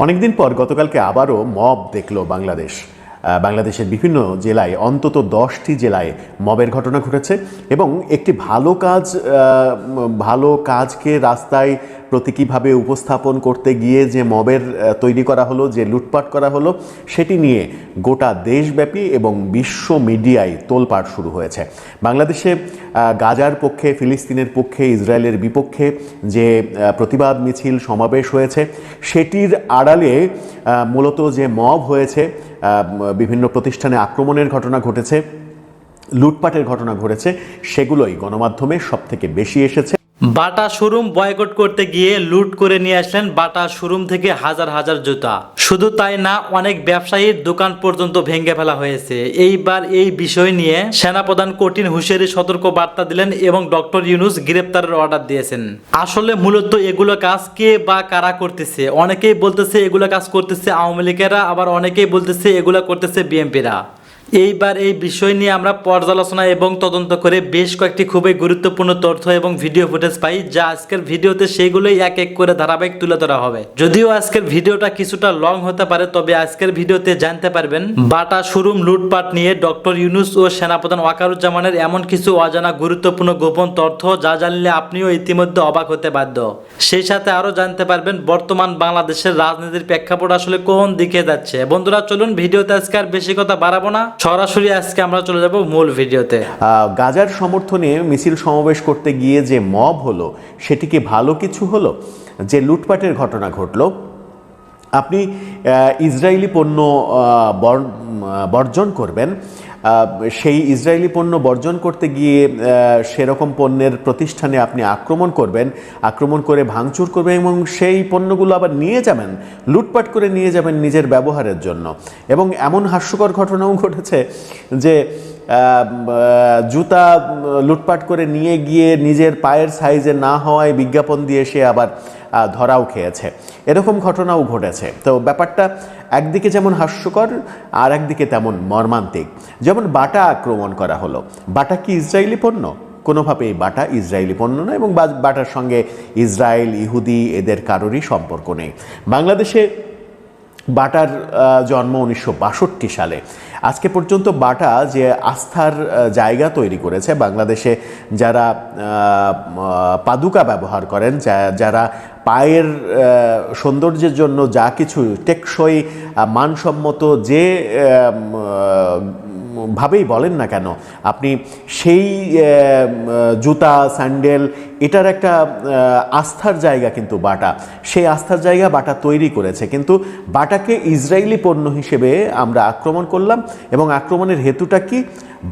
অনেকদিন পর গতকালকে আবারও মব দেখল বাংলাদেশ। বাংলাদেশের বিভিন্ন জেলায় অন্তত 10টি জেলায় মবের ঘটনা ঘটেছে এবং একটি ভালো কাজকে রাস্তায় প্রতীকীভাবে উপস্থাপন করতে গিয়ে যে মবের তৈরি করা হলো, যে লুটপাট করা হলো, সেটি নিয়ে গোটা দেশব্যাপী এবং বিশ্ব মিডিয়ায় তোলপাড় শুরু হয়েছে। বাংলাদেশে গাজার পক্ষে, ফিলিস্তিনের পক্ষে, ইসরায়েলের বিপক্ষে যে প্রতিবাদ মিছিল সমাবেশ হয়েছে, সেটির আড়ালে মূলত যে মব হয়েছে, বিভিন্ন প্রতিষ্ঠানে আক্রমণের ঘটনা ঘটেছে, লুটপাটের ঘটনা ঘটেছে, সেগুলোই গণমাধ্যমে সবথেকে বেশি এসেছে। বাটা শোরুম বয়কট করতে গিয়ে লুট করে নিয়ে আসলেন বাটা শোরুম থেকে হাজার হাজার জুতা। শুধু তাই না, অনেক ব্যবসায়ীর দোকান পর্যন্ত ভেঙে ফেলা হয়েছে। এইবার এই বিষয় নিয়ে সেনাপ্রধান কঠিন হুঁশিয়ারি সতর্ক বার্তা দিলেন এবং ডক্টর ইউনূস গ্রেপ্তারের অর্ডার দিয়েছেন। আসলে মূলত এগুলো কাজ কে বা কারা করতেছে? অনেকেই বলতেছে এগুলো কাজ করতেছে আওয়ামী লীগেরা, আবার অনেকেই বলতেছে এগুলো করতেছে বিএনপিরা। এইবার এই বিষয় নিয়ে আমরা পর্যালোচনা এবং তদন্ত করে বেশ কয়েকটি খুবই গুরুত্বপূর্ণ তথ্য এবং ভিডিও ফুটেজ পাই, যা আজকের ভিডিওতে সেগুলোই এক এক করে ধারাবাহিক তুলে ধরা হবে। যদিও আজকের ভিডিওটা কিছুটা লং হতে পারে, তবে আজকের ভিডিওতে জানতে পারবেন বাটা শোরুম লুটপাট নিয়ে ডক্টর ইউনূস ও সেনাপ্রধান ওয়াকারুজ্জামানের এমন কিছু অজানা গুরুত্বপূর্ণ গোপন তথ্য, যা জানলে আপনিও ইতিমধ্যে অবাক হতে বাধ্য। সেই সাথে আরও জানতে পারবেন বর্তমান বাংলাদেশের রাজনীতির প্রেক্ষাপট আসলে কোন দিকে যাচ্ছে। বন্ধুরা চলুন ভিডিওতে আজকে আর বেশি কথা বাড়াবো না, সরাসরি আজকে আমরা চলে যাব মূল ভিডিওতে। গাজার সমর্থনে মিছিল সমাবেশ করতে গিয়ে যে মব হলো, সেটি কি ভালো কিছু হলো? যে লুটপাটের ঘটনা ঘটলো, আপনি ইসরায়েলি পণ্য বর্জন করবেন, সেই ইসরায়েলি পণ্য বর্জন করতে গিয়ে সেরকম পণ্যের প্রতিষ্ঠানে আপনি আক্রমণ করবেন, আক্রমণ করে ভাঙচুর করবেন এবং সেই পণ্যগুলো আবার নিয়ে যাবেন, লুটপাট করে নিয়ে যাবেন নিজের ব্যবহারের জন্য। এবং এমন হাস্যকর ঘটনাও ঘটেছে যে জুতা লুটপাট করে নিয়ে গিয়ে নিজের পায়ের সাইজে না হওয়ায় বিজ্ঞাপন দিয়ে সে আবার ধরাও খেয়েছে। এরকম ঘটনাও ঘটেছে। তো ব্যাপারটা একদিকে যেমন হাস্যকর, আর একদিকে তেমন মর্মান্তিক। যেমন বাটা আক্রমণ করা হলো, বাটা কি ইসরায়েলি পণ্য? কোনোভাবেই বাটা ইসরায়েলি পণ্য নয় এবং বাটার সঙ্গে ইসরায়েল, ইহুদি এদের কারোরই সম্পর্ক নেই। বাংলাদেশে বাটার জন্ম 1962 সালে। আজকে পর্যন্ত বাটা যে আস্থার জায়গা তৈরি করেছে, বাংলাদেশে যারা পাদুকা ব্যবহার করেন, যারা পায়ের সৌন্দর্যের জন্য যা কিছু টেকসই মানসম্মত যে ভাবেই বলেন না কেন, আপনি সেই জুতা, স্যান্ডেল, এটার একটা আস্থার জায়গা কিন্তু বাটা। সেই আস্থার জায়গা বাটা তৈরি করেছে, কিন্তু বাটাকে ইসরায়েলি পণ্য হিসেবে আমরা আক্রমণ করলাম এবং আক্রমণের হেতুটা কি?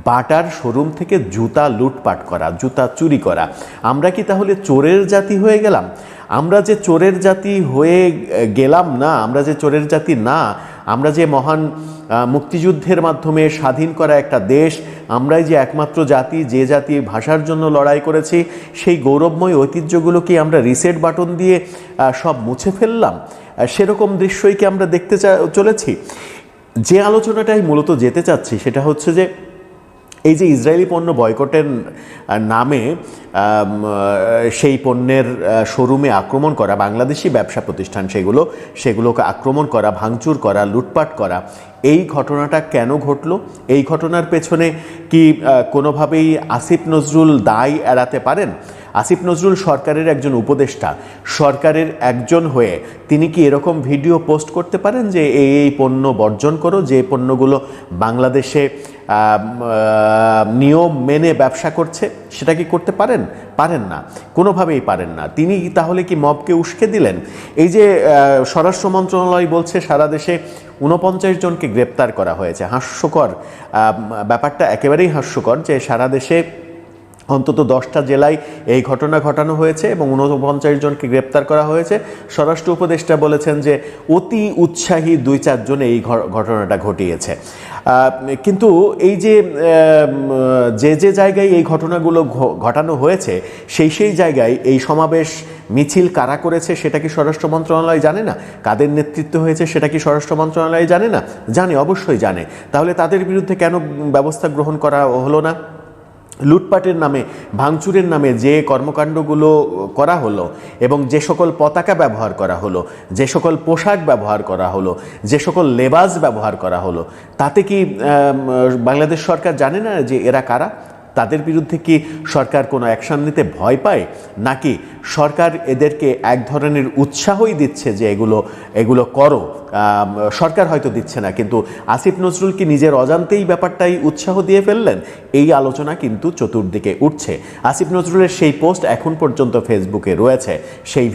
বাটার শোরুম থেকে জুতা লুটপাট করা, জুতা চুরি করা। আমরা কি তাহলে চোরের জাতি হয়ে গেলাম? আমরা যে চোরের জাতি হয়ে গেলাম না, আমরা যে চোরের জাতি না, আমরা যে মহান মুক্তিযুদ্ধের মাধ্যমে স্বাধীন করা একটা দেশ, আমরাই যে একমাত্র জাতি যে জাতি ভাষার জন্য লড়াই করেছি, সেই গৌরবময় ঐতিহ্যগুলো কি আমরা রিসেট বাটন দিয়ে সব মুছে ফেললাম? সেরকম দৃশ্যই কি আমরা দেখতে চলেছি? যে আলোচনাটাই মূলত যেতে চাচ্ছি সেটা হচ্ছে যে এই যে ইসরায়েলি পণ্য বয়কটের নামে সেই পণ্যের শোরুমে আক্রমণ করা, বাংলাদেশি ব্যবসা প্রতিষ্ঠান সেগুলোকে আক্রমণ করা, ভাঙচুর করা, লুটপাট করা, এই ঘটনাটা কেন ঘটলো? এই ঘটনার পেছনে কি কোনোভাবেই আসিফ নজরুল দায় এড়াতে পারেন? আসিফ নজরুল সরকারের একজন উপদেষ্টা, সরকারের একজন হয়ে তিনি কি এরকম ভিডিও পোস্ট করতে পারেন যে এই পণ্য বর্জন করো, যে পণ্যগুলো বাংলাদেশে নিয়ম মেনে ব্যবসা করছে, সেটা কি করতে পারেন? পারেন না, কোনোভাবেই পারেন না। তিনি তাহলে কি মবকে উস্কে দিলেন? এই যে স্বরাষ্ট্র মন্ত্রণালয় বলছে সারা দেশে 49 জনকে গ্রেপ্তার করা হয়েছে। হাস্যকর ব্যাপারটা, একেবারেই হাস্যকর যে সারা দেশে অন্তত 10টা জেলায় এই ঘটনা ঘটানো হয়েছে এবং 49 জনকে গ্রেপ্তার করা হয়েছে। স্বরাষ্ট্র উপদেষ্টা বলেছেন যে অতি উৎসাহী 2-4 জন এই ঘটনাটা ঘটিয়েছে। কিন্তু এই যে জায়গায় এই ঘটনাগুলো ঘটানো হয়েছে, সেই জায়গায় এই সমাবেশ মিছিল কারা করেছে সেটা কি স্বরাষ্ট্র মন্ত্রণালয় জানে না? কাদের নেতৃত্ব হয়েছে সেটা কি স্বরাষ্ট্র মন্ত্রণালয় জানে না? জানে, অবশ্যই জানে। তাহলে তাদের বিরুদ্ধে কেন ব্যবস্থা গ্রহণ করা হলো না? লুটপাটের নামে, ভাঙচুরের নামে যে কর্মকাণ্ডগুলো করা হলো এবং যে সকল পতাকা ব্যবহার করা হলো, যে সকল পোশাক ব্যবহার করা হলো, যে সকল লেবাস ব্যবহার করা হলো, তাতে কি বাংলাদেশ সরকার জানে না যে এরা কারা? তাদের বিরুদ্ধে কি সরকার কোনো অ্যাকশন নিতে ভয় পায়, নাকি সরকার এদেরকে এক ধরনের উৎসাহই দিচ্ছে যে এগুলো করো? সরকার হয়তো দিচ্ছে না, কিন্তু আসিফ নজরুল কি নিজের অজান্তেই ব্যাপারটাই উৎসাহ দিয়ে ফেললেন? এই আলোচনা কিন্তু চতুর্দিকে উঠছে। আসিফ নজরুলের সেই পোস্ট এখন পর্যন্ত ফেসবুকে রয়েছে, সেই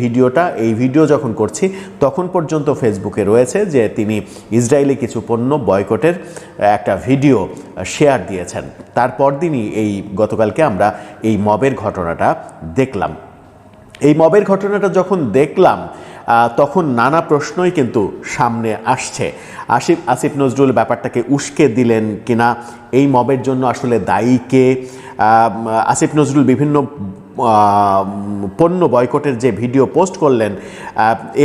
এই ভিডিও যখন করছি তখন পর্যন্ত ফেসবুকে রয়েছে যে তিনি ইসরায়েলি কিছু পণ্য বয়কটের একটা ভিডিও শেয়ার দিয়েছেন। তারপর দিনই গতকালকে আমরা এই মবের ঘটনাটা দেখলাম। এই মবের ঘটনাটা যখন দেখলাম তখন নানা প্রশ্নই কিন্তু সামনে আসছে। আসিফ নজরুল ব্যাপারটাকে উস্কে দিলেন কিনা, এই মবের জন্য আসলে দায়ী কে? আসিফ নজরুল বিভিন্ন পণ্য বয়কটের যে ভিডিও পোস্ট করলেন,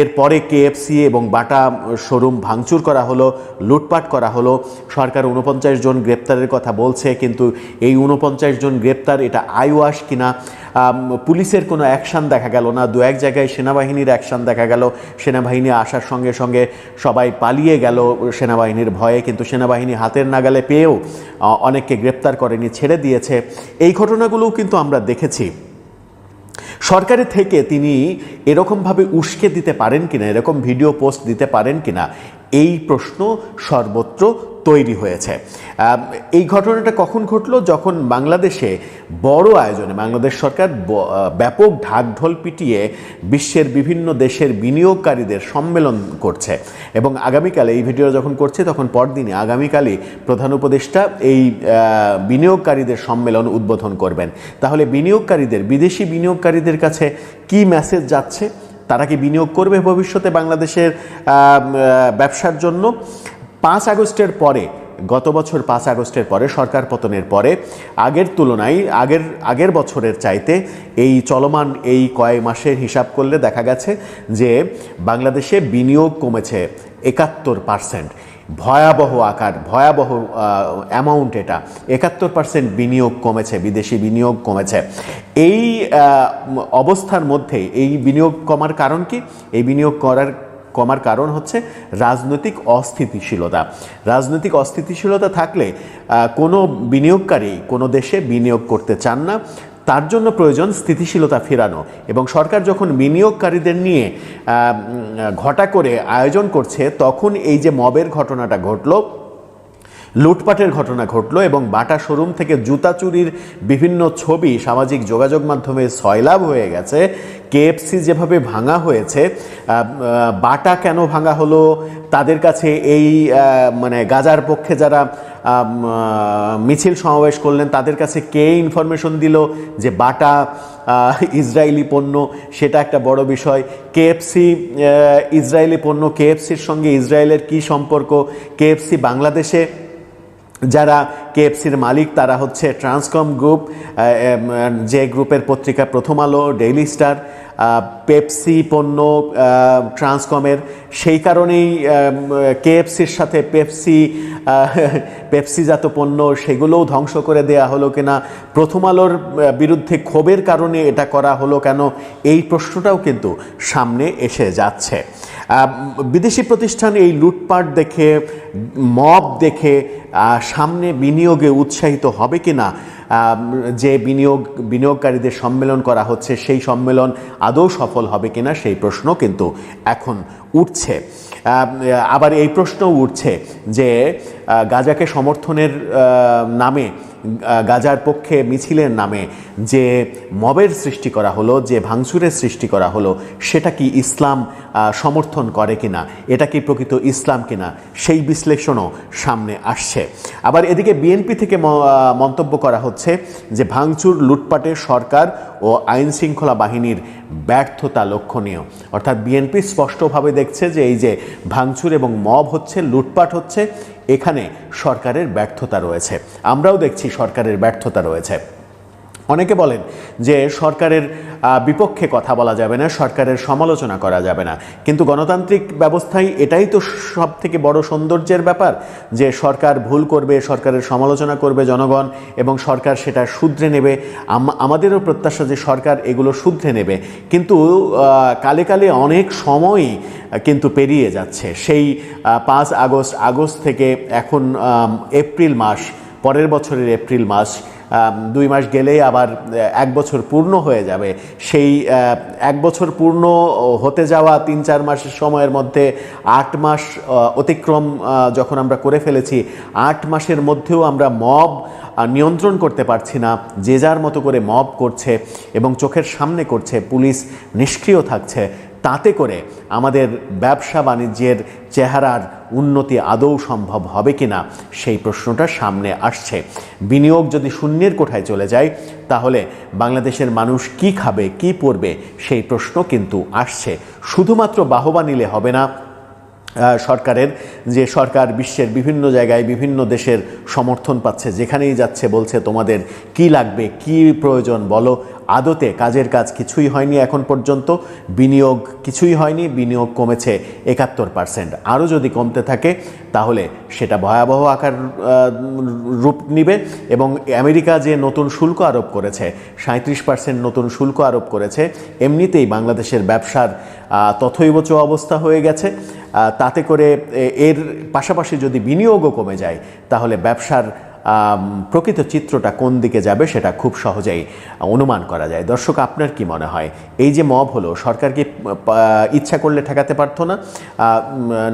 এরপরে কেএফসি এবং বাটা শোরুম ভাঙচুর করা হলো, লুটপাট করা হলো। সরকার 49 জন গ্রেপ্তারের কথা বলছে, কিন্তু এই 49 জন গ্রেপ্তার এটা আইওয়াশ কিনা? পুলিশের কোনো অ্যাকশান দেখা গেল না। দু এক জায়গায় সেনাবাহিনীর অ্যাকশান দেখা গেল, সেনাবাহিনী আসার সঙ্গে সঙ্গে সবাই পালিয়ে গেল সেনাবাহিনীর ভয়ে, কিন্তু সেনাবাহিনী হাতের নাগালে পেয়েও অনেককে গ্রেপ্তার করেনি, ছেড়ে দিয়েছে। এই ঘটনাগুলোও কিন্তু আমরা দেখেছি। সরকারের থেকে তিনি এরকমভাবে উস্কে দিতে পারেন কিনা, এরকম ভিডিও পোস্ট দিতে পারেন কিনা, এই প্রশ্ন সর্বত্র তৈরি হয়েছে। এই ঘটনাটা কখন ঘটলো? যখন বাংলাদেশে বড় আয়োজনে বাংলাদেশ সরকার ব্যাপক ঢাকঢোল পিটিয়ে বিশ্বের বিভিন্ন দেশের বিনিয়োগকারীদের সম্মেলন করছে, এবং আগামীকালে এই ভিডিও যখন করছে তখন পরদিনই আগামীকালই প্রধান উপদেষ্টা এই বিনিয়োগকারীদের সম্মেলন উদ্বোধন করবেন। তাহলে বিদেশি বিনিয়োগকারীদের কাছে কি মেসেজ যাচ্ছে? তারা কি বিনিয়োগ করবে ভবিষ্যতে বাংলাদেশের ব্যবসার জন্য? 5 আগস্টের পরে, গত বছর 5 আগস্টের পরে, সরকার পতনের পরে আগের তুলনায় আগের বছরের চাইতে এই চলমান এই কয়েক মাসের হিসাব করলে দেখা গেছে যে বাংলাদেশে বিনিয়োগ কমেছে 71%। ভয়াবহ অ্যামাউন্ট এটা। 71% বিনিয়োগ কমেছে, বিদেশি বিনিয়োগ কমেছে। এই অবস্থার মধ্যে এই বিনিয়োগ কমার কারণ কি? এই বিনিয়োগ কমার কারণ হচ্ছে রাজনৈতিক অস্থিতিশীলতা। রাজনৈতিক অস্থিতিশীলতা থাকলে কোনো বিনিয়োগকারী কোনো দেশে বিনিয়োগ করতে চান না। তার জন্য প্রয়োজন স্থিতিশীলতা ফেরানো, এবং সরকার যখন বিনিয়োগকারীদের নিয়ে ঘটা করে আয়োজন করছে, তখন এই যে মবের ঘটনাটা ঘটলো, লুটপাটের ঘটনা ঘটলো, এবং বাটা শোরুম থেকে জুতা চুরির বিভিন্ন ছবি সামাজিক যোগাযোগ মাধ্যমে সয়লাভ হয়ে গেছে। কেএফসি যেভাবে ভাঙা হয়েছে, বাটা কেন ভাঙা হলো, তাদের কাছে এই গাজার পক্ষে যারা মিছিল সমাবেশ করলেন তাদের কাছে কে ইনফরমেশন দিল যে বাটা ইসরায়েলি পণ্য, সেটা একটা বড় বিষয়। কেএফসি ইসরায়েলি পণ্য, কেএফসির সঙ্গে ইসরায়েলের কি সম্পর্ক? কেএফসি বাংলাদেশে যারা কেএফসির মালিক তারা হচ্ছে ট্রান্সকম গ্রুপ, যে গ্রুপের পত্রিকা প্রথম আলো, ডেইলি স্টার, পেপসি পণ্য ট্রান্সকমের। সেই কারণেই কেএফসির সাথে পেপসিজাত পণ্য সেগুলোও ধ্বংস করে দেয়া হলো কিনা, প্রথম আলোর বিরুদ্ধে ক্ষোভের কারণে এটা করা হলো কেন, এই প্রশ্নটাও কিন্তু সামনে এসে যাচ্ছে। বিদেশি প্রতিষ্ঠান এই লুটপাট দেখে, মব দেখে সামনে বিনিয়োগে উৎসাহিত হবে কিনা, যে বিনিয়োগকারীদের সম্মেলন করা হচ্ছে সেই সম্মেলন আদৌ সফল হবে কিনা, সেই প্রশ্ন কিন্তু এখন উঠছে। আবার এই প্রশ্নও উঠছে যে গাজাকে সমর্থনের নামে, গাজার পক্ষে মিছিলের নামে যে মবের সৃষ্টি করা হলো, যে ভাঙচুরের সৃষ্টি করা হলো, সেটা কি ইসলাম সমর্থন করে কিনা, এটা কি প্রকৃত ইসলাম কিনা, সেই বিশ্লেষণও সামনে আসছে। আবার এদিকে বিএনপি থেকে মন্তব্য করা হচ্ছে যে ভাঙচুর লুটপাটে সরকার ও আইন শৃঙ্খলা বাহিনীর ব্যর্থতা লক্ষণীয়। অর্থাৎ বিএনপি স্পষ্টভাবে দেখছে যে এই যে ভাঙচুর এবং মব হচ্ছে, লুটপাট হচ্ছে, এখানে সরকারের ব্যর্থতা রয়েছে। আমরাও দেখছি সরকারের ব্যর্থতা রয়েছে। অনেকে বলেন যে সরকারের বিপক্ষে কথা বলা যাবে না, সরকারের সমালোচনা করা যাবে না, কিন্তু গণতান্ত্রিক ব্যবস্থায় এটাই তো সব থেকে বড় সৌন্দর্যের ব্যাপার যে সরকার ভুল করবে, সরকারের সমালোচনা করবে জনগণ এবং সরকার সেটা শুধরে নেবে। আমাদেরও প্রত্যাশা যে সরকার এগুলো শুধরে নেবে, কিন্তু কালে কালে অনেক সময়ই কিন্তু পেরিয়ে যাচ্ছে। সেই 5 আগস্ট থেকে এখন এপ্রিল মাস, পরের বছরের এপ্রিল মাস, 2 মাস গেলেই আবার 1 বছর পূর্ণ হয়ে যাবে। সেই 1 বছর পূর্ণ হতে যাওয়া 3-4 মাসের সময়ের মধ্যে 8 মাস অতিক্রম যখন আমরা করে ফেলেছি, 8 মাসের মধ্যেও আমরা মব নিয়ন্ত্রণ করতে পারছি না। যে যার মতো করে মব করছে এবং চোখের সামনে করছে, পুলিশ নিষ্ক্রিয় থাকছে। তাতে করে আমাদের ব্যবসা বাণিজ্যের চেহারার উন্নতি আদৌ সম্ভব হবে কি না সেই প্রশ্নটা সামনে আসছে। বিনিয়োগ যদি শূন্যের কোঠায় চলে যায় তাহলে বাংলাদেশের মানুষ কি খাবে, কি পরবে সেই প্রশ্ন কিন্তু আসছে। শুধুমাত্র বাহবা নিলে হবে না সরকারের, যে সরকার বিশ্বের বিভিন্ন জায়গায় বিভিন্ন দেশের সমর্থন পাচ্ছে, যেখানেই যাচ্ছে বলছে তোমাদের কি লাগবে, কি প্রয়োজন বলো। আদতে কাজের কাজ কিছুই হয়নি এখন পর্যন্ত, বিনিয়োগ কিছুই হয়নি, বিনিয়োগ কমেছে 71%। আরও যদি কমতে থাকে তাহলে সেটা ভয়াবহ আকার রূপ নিবে। এবং আমেরিকা যে নতুন শুল্ক আরোপ করেছে, 37% নতুন শুল্ক আরোপ করেছে, এমনিতেই বাংলাদেশের ব্যবসার তথৈবচ অবস্থা হয়ে গেছে। তাতে করে এর পাশাপাশি যদি বিনিয়োগও কমে যায় তাহলে ব্যবসার প্রকৃত চিত্রটা কোন দিকে যাবে সেটা খুব সহজেই অনুমান করা যায়। দর্শক, আপনার কি মনে হয় এই যে মব হলো, সরকার কি ইচ্ছা করলে ঠেকাতে পারতো না,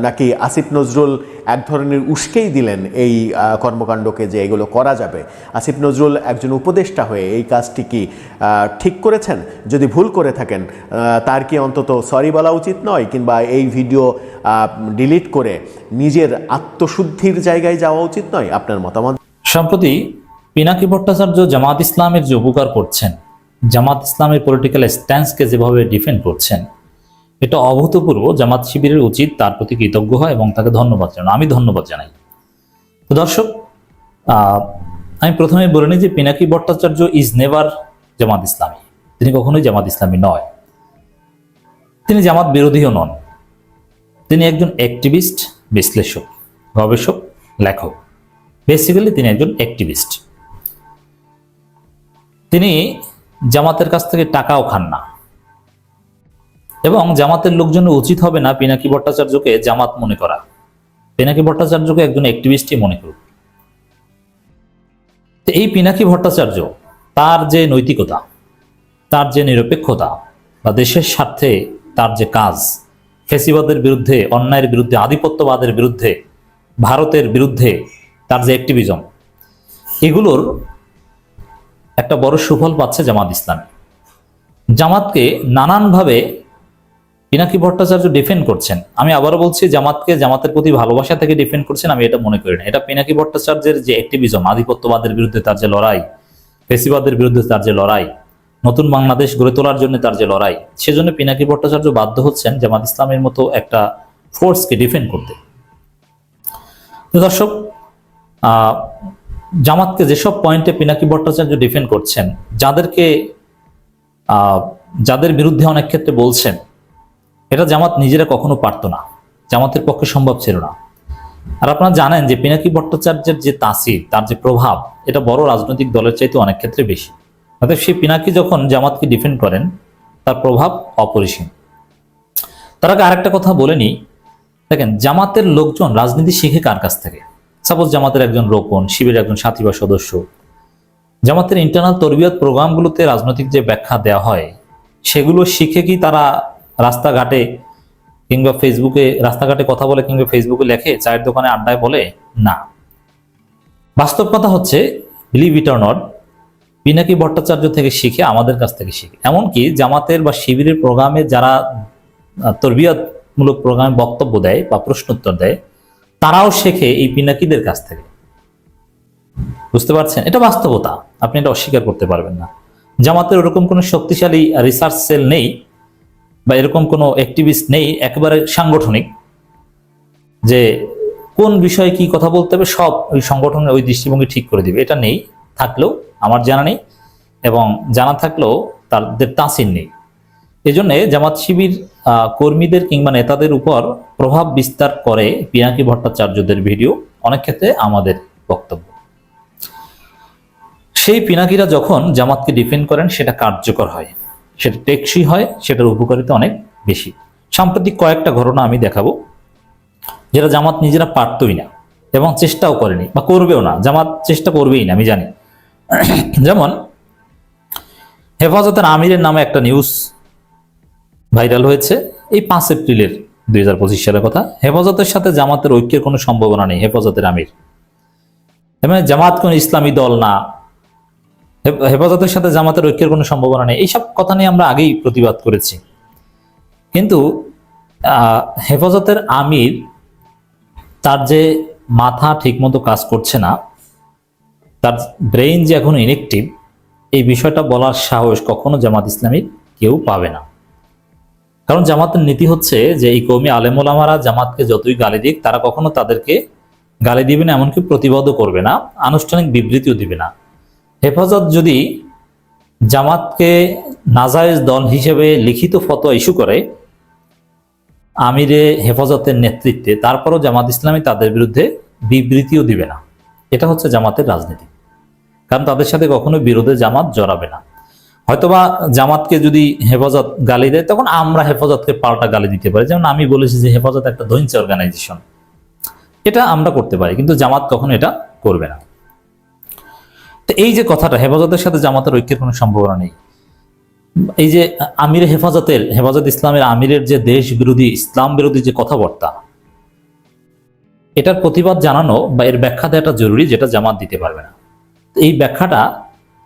নাকি আসিফ নজরুল এক ধরনের উস্কেই দিলেন এই কর্মকাণ্ডকে যে এগুলো করা যাবে? আসিফ নজরুল একজন উপদেষ্টা হয়ে এই কাজটি কি ঠিক করেছেন? যদি ভুল করে থাকেন তার কি অন্তত সরি বলা উচিত নয়, কিংবা এই ভিডিও ডিলিট করে নিজের আত্মশুদ্ধির জায়গায় যাওয়া উচিত নয়? আপনার মতামত। সম্প্রতি পিনাকি ভট্টাচার্য জামাত ইসলামের যে উপকার করছেন, জামাত ইসলামের পলিটিক্যাল স্ট্যান্সকে যেভাবে ডিফেন্ড করছেন, এটা অভূতপূর্ব। জামাত শিবিরের উচিত তার প্রতি কৃতজ্ঞ হয় এবং তাকে ধন্যবাদ জানানো। আমি ধন্যবাদ জানাই। তো দর্শক, আমি প্রথমে বলে নিই যে পিনাকি ভট্টাচার্য ইজ নেভার জামাত ইসলামী। তিনি কখনোই জামাত ইসলামী নয়। তিনি জামাত বিরোধীও নন। তিনি একজন অ্যাক্টিভিস্ট, বিশ্লেষক, গবেষক, লেখক। বেসিক্যালি তিনি একজন অ্যাক্টিভিস্ট। তিনি জামাতের কাছ থেকে টাকাও খান না, এবং জামাতের লোকজনের উচিত হবে না পিনাকি ভট্টাচার্যকে জামাত মনে করা। পিনাকি ভট্টাচার্যকে একজন অ্যাক্টিভিস্টই মনে করুন। তো এই পিনাকি ভট্টাচার্য, তার যে নৈতিকতা, তার যে নিরপেক্ষতা বা দেশের স্বার্থে তার যে কাজ, ফ্যাসিবাদের বিরুদ্ধে, অন্যায়ের বিরুদ্ধে, আধিপত্যবাদের বিরুদ্ধে, ভারতের বিরুদ্ধে তার যে অ্যাক্টিভিজম, এগুলোর একটা বড় সুফল পাচ্ছে জামাত ইসলামী। জামাতকে নানানভাবে পিনাকি ভট্টাচার্য ডিফেন্ড করছেন। আমি আবারও বলছি, জামাতকে জামাতের প্রতি ভালোবাসা থেকে ডিফেন্ড করছেন, আমি এটা মনে করি না। এটা পিনাকি ভট্টাচার্যের যে অ্যাক্টিভিজম, আধিপত্যবাদের বিরুদ্ধে তার যে লড়াই, ফ্যাসিবাদের বিরুদ্ধে তার যে লড়াই, নতুন বাংলাদেশ গড়ে তোলার জন্য তার যে লড়াই, সেজন্য পিনাকি ভট্টাচার্য বাধ্য হচ্ছেন জামাত ইসলামের মতো একটা ফোর্সকে ডিফেন্ড করতে। দর্শক, জামাতকে যেসব পয়েন্টে পিনাকি ভট্টাচার্য ডিফেন্ড করছেন, যাদের বিরুদ্ধে অনেক ক্ষেত্রে বলছেন, এটা জামাত নিজেরা কখনো পারত না, জামাতের পক্ষে সম্ভব ছিল না। আর আপনারা জানেন যে পিনাকি ভট্টাচার্যের যে তাসির, তার যে প্রভাব, এটা বড় রাজনৈতিক দলের চাইতে অনেক ক্ষেত্রে বেশি। অর্থাৎ সেই পিনাকি যখন জামাতকে ডিফেন্ড করেন, তার প্রভাব অপরিসীম। তার আগে আরেকটা কথা বলে নিই। দেখেন, জামাতের লোকজন রাজনীতি শিখে কার কাছ থেকে? সাপোজ জামাতের একজন রোকন, শিবিরের একজন সাথী বা সদস্য, জামাতের ইন্টারনাল তরবিয়ত প্রোগ্রামগুলোতে রাজনৈতিক যে ব্যাখ্যা দেওয়া হয়, সেগুলো শিখে কি তারা রাস্তাঘাটে কিংবা ফেসবুকে, রাস্তাঘাটে কথা বলে কিংবা ফেসবুকে লেখে, চায়ের দোকানে আড্ডায় বলে? না। বাস্তব কথা হচ্ছে, believe it or not, Pinaki Bhattacharya থেকে শিখে, আমাদের কাছ থেকে শিখে। এমনকি জামাতের বা শিবিরের প্রোগ্রামে যারা তরবিয়তমূলক প্রোগ্রামে বক্তব্য দেয় বা প্রশ্নোত্তর দেয়, তারাও শেখে এই পিনাকিদের কাছ থেকে। বুঝতে পারছেন? এটা বাস্তবতা, আপনি এটা অস্বীকার করতে পারবেন না। জামাতের ওরকম কোনো শক্তিশালী রিসার্চ সেল নেই বা এরকম কোনো অ্যাক্টিভিস্ট নেই একেবারে সাংগঠনিক, যে কোন বিষয়ে কি কথা বলতে হবে সব ওই সংগঠনের ওই দৃষ্টিভঙ্গি ঠিক করে দিবে, এটা নেই। থাকলেও আমার জানা নেই। এবং জানা থাকলেও তাদের তাসির নেই। এই জন্য জামাত শিবির কর্মীদের কিংবা নেতাদের উপর প্রভাব বিস্তার করে পিনাকি ভট্টাচার্যদের ভিডিও, অনেক ক্ষেত্রে আমাদের বক্তব্য। সেই পিনাকিরা যখন জামাতকে ডিফেন্ড করেন সেটা কার্যকর হয়, সেটা টেকসই হয়, সেটার উপকারিতা অনেক বেশি। সাম্প্রতিক কয়েকটা ঘটনা আমি দেখাবো যেটা জামাত নিজেরা পারতই না এবং চেষ্টাও করেনি বা করবেও না, জামাত চেষ্টা করবেই না আমি জানি। যেমন হেফাজতের আমিরের নামে একটা নিউজ ভাইরাল হয়েছে এই 5 এপ্রিলের 2025 সালের কথা। হেফাজতের সাথে জামাতের ঐক্যের কোনো সম্ভাবনা নেই, হেফাজতের আমির। মানে জামাত কোন ইসলামী দল না, হেফাজতের সাথে জামাতের ঐক্যের কোনো সম্ভাবনা নেই, এইসব কথা নিয়ে আমরা আগেই প্রতিবাদ করেছি। কিন্তু হেফাজতের আমির তার যে মাথা ঠিকমতো কাজ করছে না, তার ব্রেইন যে এখন ইনএক্টিভ, এই বিষয়টা বলার সাহস কখনো জামাত ইসলামী কেউ পাবে না। কারণ জামাতের নীতি হচ্ছে যে এই কওমি আলেমুলামারা জামাতকে যতই গালি দিক, তারা কখনো তাদেরকে গালি দিবে না, এমনকি প্রতিবাদও করবে না, আনুষ্ঠানিক বিবৃতিও দিবে না। হেফাজত যদি জামাতকে নাজায়েজ দল হিসেবে লিখিত ফতোয়া ইস্যু করে আমিরে হেফাজতের নেতৃত্বে, তারপরও জামাত ইসলামী তাদের বিরুদ্ধে বিবৃতিও দিবে না। এটা হচ্ছে জামাতের রাজনীতি। কারণ তাদের সাথে কখনো বিরোধে জামাত জড়াবে না। হয়তোবা জামাতকে যদি হেফাজত গালি দেয়, তখন আমরা হেফাজতকে পাল্টা গালি দিতে পারি। যেমন আমি বলেছি যে হেফাজত একটা দৈনিক অর্গানাইজেশন, এটা আমরা করতে পারি, কিন্তু জামাত কখনো এটা করবে না। তো এই যে কথাটা, হেফাজতের সাথে জামাতের ঐক্যের কোনো সম্ভাবনা নেই, এই যে আমির হেফাজত ইসলামের আমিরের যে দেশ বিরোধী, ইসলাম বিরোধী যে কথাবার্তা, এটার প্রতিবাদ জানানো বা এর ব্যাখ্যা দেওয়াটা জরুরি, যেটা জামাত দিতে পারবে না। এই ব্যাখ্যাটা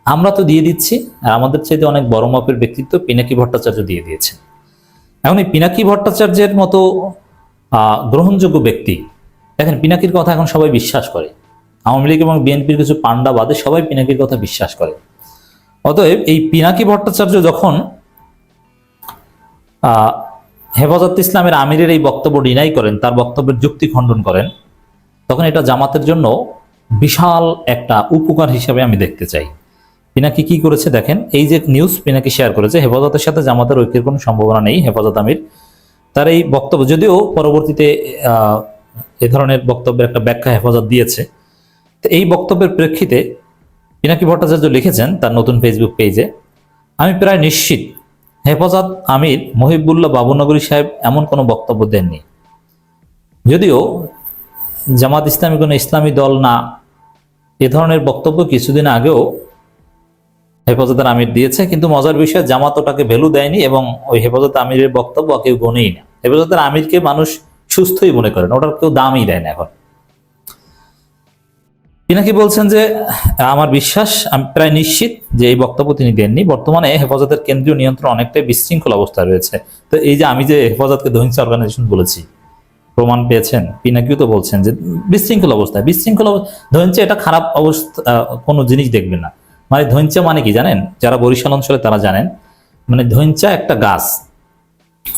আমরা তো দিয়ে দিচ্ছি, আর আমাদের চাইতে অনেক বড় মাপের ব্যক্তিত্ব পিনাকি ভট্টাচার্য দিয়ে দিয়েছেন। এখন এই পিনাকি ভট্টাচার্যের মতো গ্রহণযোগ্য ব্যক্তি, দেখেন পিনাকির কথা এখন সবাই বিশ্বাস করে, আওয়ামী লীগ এবং বিএনপির কিছু পান্ডা বাদে সবাই পিনাকির কথা বিশ্বাস করে। অতএব এই পিনাকি ভট্টাচার্য যখন হেফাজত ইসলামের আমিরের এই বক্তব্য ডিনাই করেন, তার বক্তব্যের যুক্তি খণ্ডন করেন, তখন এটা জামাতের জন্য বিশাল একটা উপকার হিসেবে আমি দেখতে চাই। পিনাকি কি করেছে দেখেন, এই যে নিউজ পিনাকি শেয়ার করেছে, হেফাজতের সাথে জামাতের ঐক্যের কোনো সম্ভাবনা নেই, হেফাজত আমির তার এই বক্তব্য, যদিও পরবর্তীতে এ ধরনের বক্তব্যের একটা ব্যাখ্যা হেফাজত দিয়েছে। তো এই বক্তব্যের প্রেক্ষিতে পিনাকি ভট্টাচার্য লিখেছেন তার নতুন ফেসবুক পেজে, আমি প্রায় নিশ্চিত হেফাজত আমির মহিবুল্লাহ বাবুনগরী সাহেব এমন কোনো বক্তব্য দেননি। যদিও জামাত ইসলামী কোনো ইসলামী দল না, এ ধরনের বক্তব্য কিছুদিন আগেও হেফাজতের আমির দিয়েছে, কিন্তু মজার বিষয় জামাত ওটাকে ভ্যালু দেয়নি এবং ওই হেফাজত আমিরের বক্তব্য কেউ গণেই না। হেফাজতের আমিরকে মানুষ সুস্থই মনে করেন, ওটার কেউ দামই দেয় না এখন। পিনাকি বলছেন যে আমার বিশ্বাস, আমি প্রায় নিশ্চিত যে এই বক্তব্য তিনি দেননি। বর্তমানে হেফাজতের কেন্দ্রীয় নিয়ন্ত্রণ অনেকটাই বিশৃঙ্খল অবস্থায় রয়েছে। তো এই যে আমি যে হেফাজতকে দহিংসা অর্গানাইজেশন বলেছি, প্রমাণ পেয়েছেন, পিনাকিও তো বলছেন যে বিশৃঙ্খল অবস্থায়। ধৈঞ্চা এটা খারাপ অবস্থা কোনো জিনিস দেখবেন না। মানে ধৈঞ্চা মানে কি জানেন, যারা বরিশাল অঞ্চলে তারা জানেন, মানে ধৈঞ্চা একটা গাছ,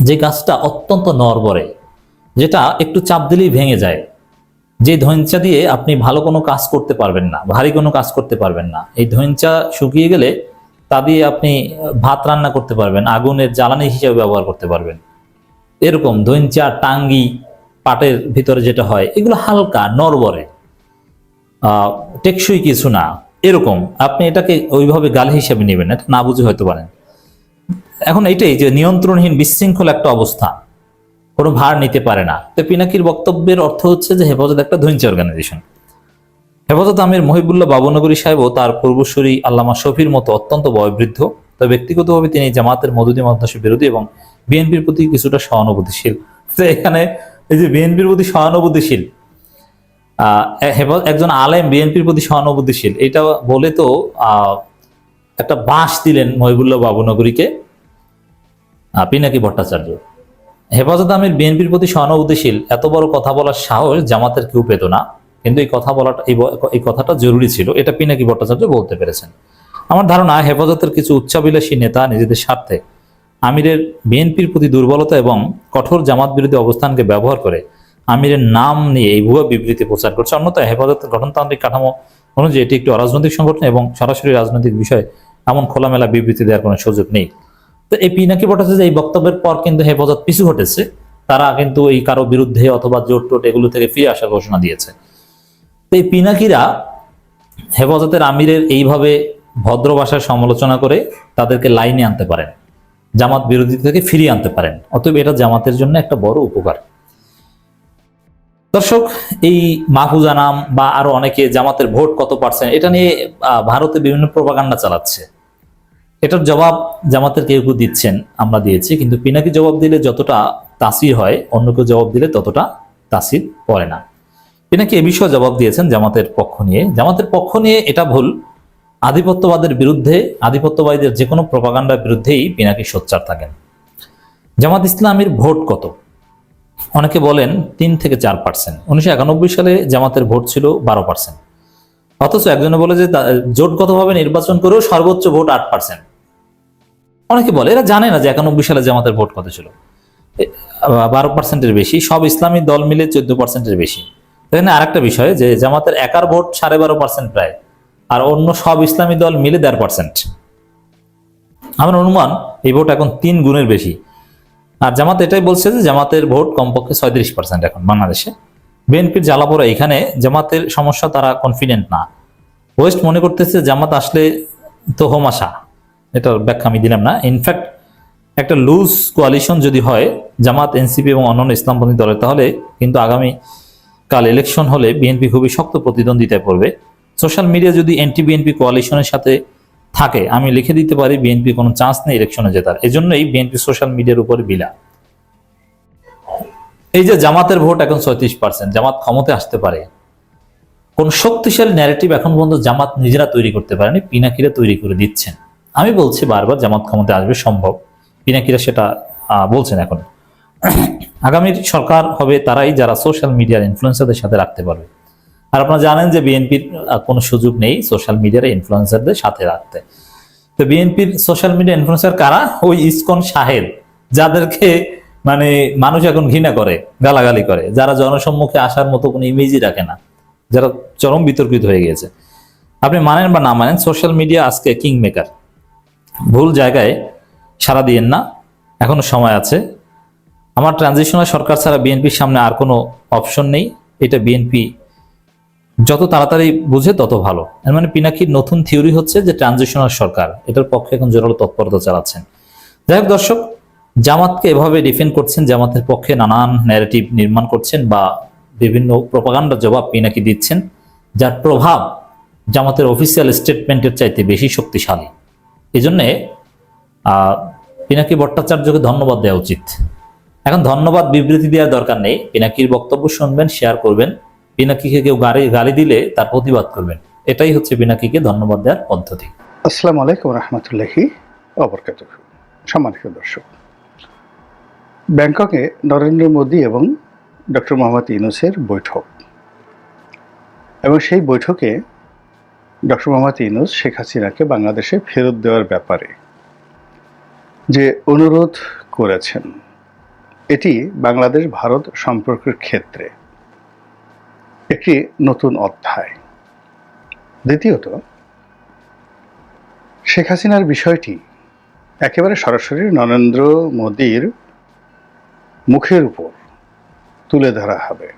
যে গাছটা অত্যন্ত নড়বড়ে, যেটা একটু চাপ দিলেই ভেঙে যায়, যে ধৈঞ্চা দিয়ে আপনি ভালো কোনো কাজ করতে পারবেন না, ভারী কোনো কাজ করতে পারবেন না। এই ধৈঞ্চা শুকিয়ে গেলে তা দিয়ে আপনি ভাত রান্না করতে পারবেন, আগুনের জ্বালানি হিসেবে ব্যবহার করতে পারবেন। এরকম ধৈঞ্চা, টাঙ্গি, পাটের ভিতরে যেটা হয়, এগুলো হালকা নড়বড়ে, টেকসই কিছু না। এরকম আপনি এটাকে ওইভাবে গাল হিসেবে নেবেন, এটা না বুঝে হয়তো পারেন। এখন এইটাই যে নিয়ন্ত্রণহীন বিশৃঙ্খল একটা অবস্থা, কোনো ভার নিতে পারে না। তো পিনাকির বক্তব্যের অর্থ হচ্ছে যে হেফাজত একটা ধৈঞ্চা অর্গানাইজেশন। হেফাজত আমির মহিবুল্লাহ বাবুনগরী সাহেবও তার পূর্বসূরি আল্লামা শফির মতো অত্যন্ত বয়োবৃদ্ধ। তবে ব্যক্তিগতভাবে তিনি জামাতের মওদুদি মাদ্রাসা বিরোধী এবং বিএনপির প্রতি কিছুটা সহানুভূতিশীল। তো এখানে এই যে বিএনপির প্রতি সহানুভূতিশীল, একজন আলেম বিএনপির প্রতি সহানুভূতিশীল, এটা বলে তো একটা বাঁশ দিলেন মহিবুল্লাহ বাবুনগরীকে পিনাকি ভট্টাচার্য। হেফাজত আমির বিএনপির প্রতি সহানুভূতিশীল, এত বড় কথা বলার সাহস জামাতের কেউ পেত না, কিন্তু এই কথা বলাটা, এই কথাটা জরুরি ছিল, এটা পিনাকি ভট্টাচার্য বলতে পেরেছেন। আমার ধারণা হেফাজতের কিছু উচ্চাভিলাষী নেতা নিজেদের স্বার্থে আমিরের বিএনপির প্রতি দুর্বলতা এবং কঠোর জামাত বিরোধী অবস্থানকে ব্যবহার করে আমিরের নাম নিয়ে এই ভুয়া বিবৃতি প্রচার করছে। অন্যথায় হেফাজতের গঠনতান্ত্রিক কাঠামো অনুযায়ী এটি একটি অরাজনৈতিক সংগঠন এবং সরাসরি রাজনৈতিক বিষয়ে এমন খোলামেলা বিবৃতি দেওয়ার কোনো সুযোগ নেই। তো এই পিনাকি ভট্টাচার্য এই বক্তব্যের পর কিন্তু হেফাজত পিছু হটেছে, তারা কিন্তু এই কারো বিরুদ্ধে অথবা জোট টোট এগুলো থেকে ফিরে আসার ঘোষণা দিয়েছে। তো এই পিনাকিরা হেফাজতের আমিরের এইভাবে ভদ্র ভাষায় সমালোচনা করে তাদেরকে লাইনে আনতে পারেন, জামাত বিরোধী থেকে ফিরিয়ে আনতে পারেন। অতএব এটা জামাতের জন্য একটা বড় উপকার। দর্শক, এই মাহফুজা নাম বা আরো অনেকে জামাতের ভোট কত পার্সেন্ট এটা নিয়ে ভারতে বিভিন্ন প্রপাগান্ডা চালাচ্ছে। এটার জবাব জামাতের কেউ কেউ দিচ্ছেন, আমরা দিয়েছি, কিন্তু পিনাকি জবাব দিলে যতটা তাসির হয় অন্য কেউ জবাব দিলে ততটা তাসির পড়ে না। পিনাকি এ বিষয়ে জবাব দিয়েছেন জামাতের পক্ষ নিয়ে। জামাতের পক্ষ নিয়ে এটা ভুল, আধিপত্যবাদের বিরুদ্ধে, আধিপত্যবাদীদের যে কোনো প্রপাগান্ডার বিরুদ্ধেই পিনাকি সোচ্চার থাকেন। জামাত ইসলামীর ভোট কত? অনেকে বলেন 3 থেকে 4%। 1991 সালে জামাতের ভোট ছিল 12%। অথচ একজনে বলে যে জোটগতভাবে নির্বাচন করেও সর্বোচ্চ ভোট 8%। অনেকে বলে এরা জানে না যে 91 সালে জামাতের ভোট কত ছিল, 12%-এর বেশি। সব ইসলামী দল মিলে 14%-এর বেশি। এখানে আরেকটা বিষয় যে জামাতের একার ভোট 12.5% প্রায়, আর অন্য সব ইসলামী দল মিলে 1.5%। আমার অনুমান এই ভোট এখন 3 গুণের বেশি। আর জামাত এটাই বলছে যে জামাতের ভোট কমপক্ষে 36% এখন বাংলাদেশে। বিএনপির জ্বালাপোড়া এখানে, জামাতের সমস্যা তারা কনফিডেন্ট না। ওয়েস্ট মনে করতেছে জামাত আসলে তো হোমাশা, এটার ব্যাখ্যা আমি দিলাম না। ইনফ্যাক্ট একটা লুজ কোয়ালিশন যদি হয় জামাত, এনসিপি এবং অন্যান্য ইসলামপন্থী দলের, তাহলে কিন্তু আগামী কাল ইলেকশন হলে বিএনপি খুবই শক্ত প্রতিদ্বন্দ্বিতায় পড়বে। সোশ্যাল মিডিয়া যদি এনটি বিএনপি কোয়ালিশনের সাথে থাকে, আমি লিখে দিতে পারি বিএনপি কোনো চান্স নেই ইলেকশনে জেতার। এজন্যই বিএনপি সোশ্যাল মিডিয়ার উপরে বিলা। এই যে জামাতের ভোট এখন 36%, জামাত ক্ষমতায় আসতে পারে, কোন শক্তিশালী ন্যারেটিভ এখন পর্যন্ত জামাত নিজেরা তৈরি করতে পারেনি, পিনাকিরা তৈরি করে দিচ্ছেন। আমি বলছি বারবার জামাত ক্ষমতায় আসবে, সম্ভব, পিনাকিরা সেটা বলছেন এখন। আগামীর সরকার হবে তারাই যারা সোশ্যাল মিডিয়ার ইনফ্লুয়েন্সারদের সাথে রাখতে পারবে। আর আপনারা জানেন যে বিএনপির কোনো সুযোগ নেই সোশ্যাল মিডিয়ার ইনফ্লুয়েন্সারদের সাথে রাখতে। তো বিএনপির সোশ্যাল মিডিয়া ইনফ্লুয়েন্সার কারা? ওই ইসকন সাহেব, যাদেরকে মানে মানুষ এখন ঘৃণা করে, গালাগালি করে, যারা জনসম্মুখে আসার মতো কোনো ইমেজই রাখে না, যারা চরম বিতর্কিত হয়ে গিয়েছে। আপনি মানেন বা না মানেন, সোশ্যাল মিডিয়া আজকে কিং মেকার। ভুল জায়গায় সাড়া দিয়েন না, এখনো সময় আছে। আমার ট্রানজিশনাল সরকার ছাড়া বিএনপির সামনে আর কোনো অপশন নেই। এটা বিএনপি যত তাড়াতাড়ি বুঝে তত ভালো। এর মানে পিনাকির নতুন থিওরি হচ্ছে যে ট্রানজিশনাল সরকার, এটার পক্ষে এখন জোরালো তৎপরতা চালাচ্ছেন। যাই হোক দর্শক, জামাতকে এভাবে ডিফেন্ড করছেন, জামাতের পক্ষে নানান ন্যারেটিভ নির্মাণ করছেন বা বিভিন্ন প্রপাগান্ডার জবাব পিনাকি দিচ্ছেন, যার প্রভাব জামাতের অফিসিয়াল স্টেটমেন্টের চাইতে বেশি শক্তিশালী। এই জন্যে পিনাকি ভট্টাচার্যকে ধন্যবাদ দেওয়া উচিত। এখন ধন্যবাদ বিবৃতি দেওয়ার দরকার নেই, পিনাকির বক্তব্য শুনবেন, শেয়ার করবেন, পিনাকিকে কেউ গালি দিলে তার প্রতিবাদ করবেন। এটাই হচ্ছে পিনাকিকে ধন্যবাদ দেওয়ার পদ্ধতি। আসসালামু আলাইকুম রহমতুল্লাহি ওয়া বারাকাতুহু। সম্মানিত দর্শক, ব্যাংককে নরেন্দ্র মোদী এবং ডক্টর মোহাম্মদ ইউনূসের বৈঠক, এবং সেই বৈঠকে ডক্টর মোহাম্মদ ইউনূস শেখ হাসিনাকে বাংলাদেশে ফেরত দেওয়ার ব্যাপারে যে অনুরোধ করেছেন, এটি বাংলাদেশ ভারত সম্পর্কের ক্ষেত্রে একটি নতুন অধ্যায়। দ্বিতীয়ত, শেখ হাসিনার বিষয়টি একেবারে সরাসরি নরেন্দ্র মোদীর মুখের উপর তুলে ধরা হবে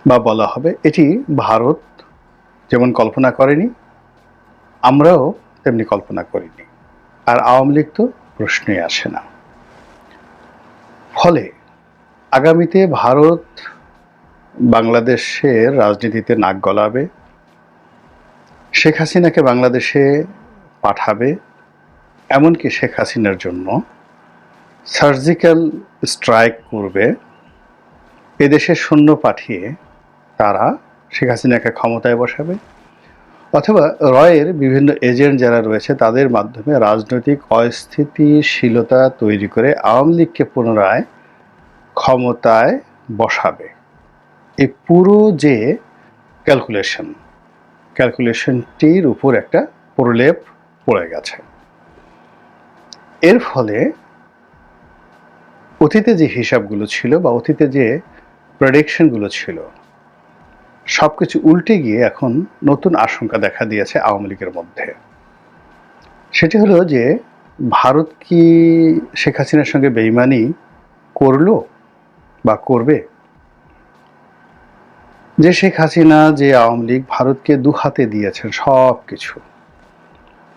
বা বলা হবে, এটি ভারত যেমন কল্পনা করেনি, আমরাও তেমনি কল্পনা করিনি, আর আওয়ামী লীগ তো প্রশ্নই আসে না। ফলে আগামীতে ভারত বাংলাদেশের রাজনীতিতে নাক গলাবে, শেখ হাসিনাকে বাংলাদেশে পাঠাবে, এমনকি শেখ হাসিনার জন্য সার্জিক্যাল স্ট্রাইক করবে, এদেশে সৈন্য পাঠিয়ে তারা শেখ হাসিনাকে ক্ষমতায় বসাবে, অথবা রয়ের বিভিন্ন এজেন্ট যারা রয়েছে তাদের মাধ্যমে রাজনৈতিক অস্থিতিশীলতা তৈরি করে আওয়ামী লীগকে পুনরায় ক্ষমতায় বসাবে। এই পুরো যে ক্যালকুলেশনটির উপর একটা প্রলেপ পড়ে গেছে। এর ফলে অতীতে যে হিসাবগুলো ছিল বা অতীতে যে প্রেডিকশনগুলো ছিল, সব কিছু উল্টে গিয়ে এখন নতুন আশঙ্কা দেখা দিয়েছে আওয়ামী লীগের মধ্যে। সেটি হলো যে ভারত কি শেখ হাসিনার সঙ্গে বেইমানি করলো বা করবে? যে শেখ হাসিনা, যে আওয়ামী লীগ ভারতকে দু হাতে দিয়েছেন সব কিছু,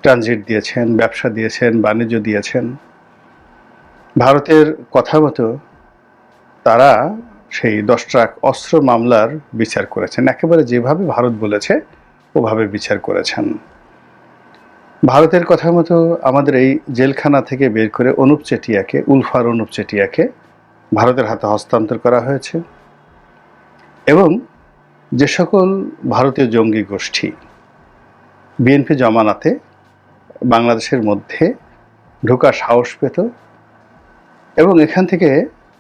ট্রানজিট দিয়েছেন, ব্যবসা দিয়েছেন, বাণিজ্য দিয়েছেন, ভারতের কথা মতো তারা সেই 10 ট্রাক অস্ত্র মামলার বিচার করেছেন, একেবারে যেভাবে ভারত বলেছে ওভাবে বিচার করেছেন। ভারতের কথা মতো আমাদের এই জেলখানা থেকে বের করে অনুপ চেটিয়াকে, উলফার অনুপ চেটিয়াকে ভারতের হাতে হস্তান্তর করা হয়েছে। এবং যে সকল ভারতীয় জঙ্গি গোষ্ঠী বিএনপি জমানাতে বাংলাদেশের মধ্যে ঢোকার সাহস পেত এবং এখান থেকে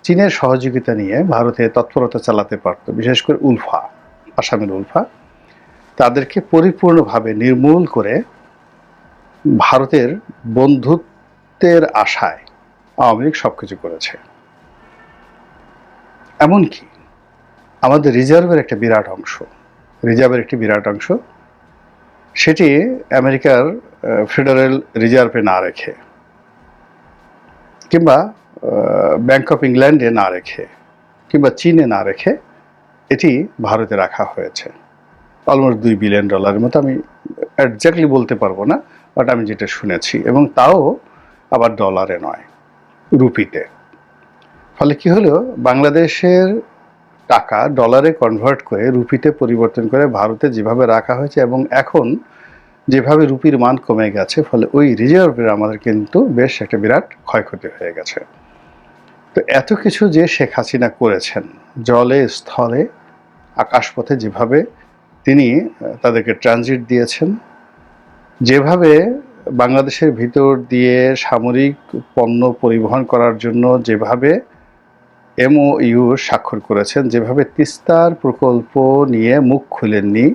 চীনের সহযোগিতা নিয়ে ভারতে তৎপরতা চালাতে পারত, বিশেষ করে উলফা, আসামের উলফা, তাদেরকে পরিপূর্ণভাবে নির্মূল করে ভারতের বন্ধুত্বের আশায় আওয়ামী লীগ সবকিছু করেছে। এমনকি আমাদের রিজার্ভের একটি বিরাট অংশ সেটি আমেরিকার ফেডারেল রিজার্ভে না রেখে কিংবা ব্যাংক অফ ইংল্যান্ডে না রেখে কিংবা চীনে না রেখে এটি ভারতে রাখা হয়েছে। অলমোস্ট $2 বিলিয়ন মতো, আমি একজ্যাক্টলি বলতে পারবো না, বাট আমি যেটা শুনেছি, এবং তাও আবার ডলারে নয়, রুপিতে। ফলে কি হলো, বাংলাদেশের টাকা ডলারে কনভার্ট করে রুপিতে পরিবর্তন করে ভারতে যেভাবে রাখা হয়েছে এবং এখন যেভাবে রুপির মান কমে গেছে, ফলে ওই রিজার্ভের আমাদের কিন্তু বেশ একটা বিরাট ক্ষয়ক্ষতি হয়ে গেছে। তো এত কিছু যে শেখ হাসিনা করেছেন, জলে স্থলে আকাশপথে, যেভাবে তিনি তাদেরকে ট্রানজিট দিয়েছেন, যেভাবে বাংলাদেশের ভিতর দিয়ে সামরিক পণ্য পরিবহন করার জন্য যেভাবে MOU স্বাক্ষর করেছেন, যেভাবে তিস্তার প্রকল্প নিয়ে মুখ খুলেননি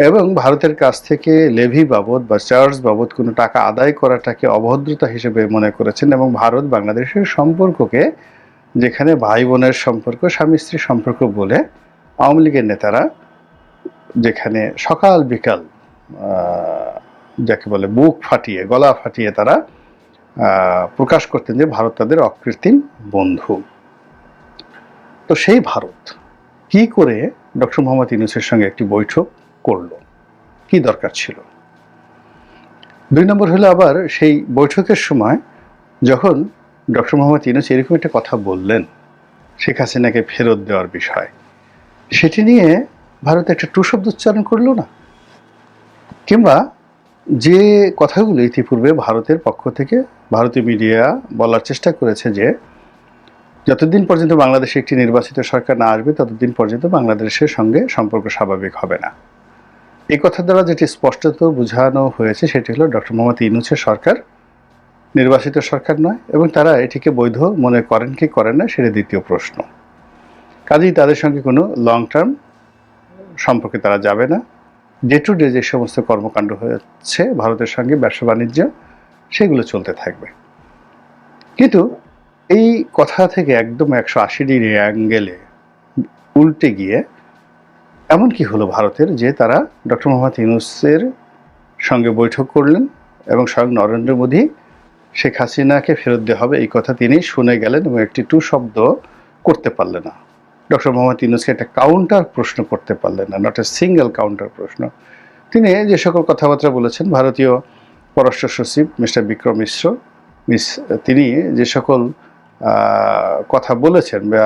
এবং ভারতের কাছ থেকে লেভি বাবদ বা চার্জ বাবদ কোনো টাকা আদায় করাটাকে অভদ্রতা হিসেবে মনে করেছেন, এবং ভারত বাংলাদেশের সম্পর্ককে, যেখানে ভাই বোনের সম্পর্ক, স্বামী স্ত্রীর সম্পর্ক বলে আওয়ামী লীগের নেতারা যেখানে সকাল বিকাল যাকে বলে বুক ফাটিয়ে, গলা ফাটিয়ে তারা প্রকাশ করতেন যে ভারত তাদের অকৃত্রিম বন্ধু। তো সেই ভারত কি করে ডক্টর মোহাম্মদ ইউনূসের সঙ্গে একটি বৈঠক করলো, কি দরকার ছিল? 2 নম্বর হলো, আবার সেই বৈঠকের সময় যখন ডক্টর মোহাম্মদ ইউনূস এরকম একটা কথা বললেন শেখ হাসিনাকে ফেরত দেওয়ার বিষয়, সেটি নিয়ে ভারত একটা টু শব্দ উচ্চারণ করলো না, কিংবা যে কথাগুলো ইতিপূর্বে ভারতের পক্ষ থেকে ভারতীয় মিডিয়া বলার চেষ্টা করেছে যে যতদিন পর্যন্ত বাংলাদেশে একটি নির্বাচিত সরকার না আসবে ততদিন পর্যন্ত বাংলাদেশের সঙ্গে সম্পর্ক স্বাভাবিক হবে না। এই কথা দ্বারা যেটি স্পষ্টত বোঝানো হয়েছে সেটি হলো ডক্টর মোহাম্মদ ইউনূসের সরকার নির্বাচিত সরকার নয়, এবং তারা এটিকে বৈধ মনে করেন কি করেন না সেটা দ্বিতীয় প্রশ্ন। কাজেই তাদের সঙ্গে কোনো লং টার্ম সম্পর্কে তারা যাবে না। ডে টু ডে যে সমস্ত কর্মকাণ্ড হচ্ছে ভারতের সঙ্গে, ব্যবসা বাণিজ্য, সেগুলো চলতে থাকবে। কিন্তু এই কথা থেকে একদম 180 ডিগ্রি অ্যাঙ্গেলে উল্টে গিয়ে এমন কি হলো ভারতের যে তারা ডক্টর মোহাম্মদ ইউনূসের সঙ্গে বৈঠক করলেন এবং স্বয়ং নরেন্দ্র মোদী শেখ হাসিনাকে ফেরত দেওয়া হবে এই কথা তিনি শুনে গেলেন এবং একটি টু শব্দ করতে পারলেন না। ডক্টর মোহাম্মদ ইউনূসকে একটা কাউন্টার প্রশ্ন করতে পারলেন না, নট এ সিঙ্গেল কাউন্টার প্রশ্ন। তিনি যে সকল কথাবার্তা বলেছেন, ভারতীয় পররাষ্ট্র সচিব মিস্টার বিক্রম মিশ্র তিনি যে সকল কথা বলেছেন, বা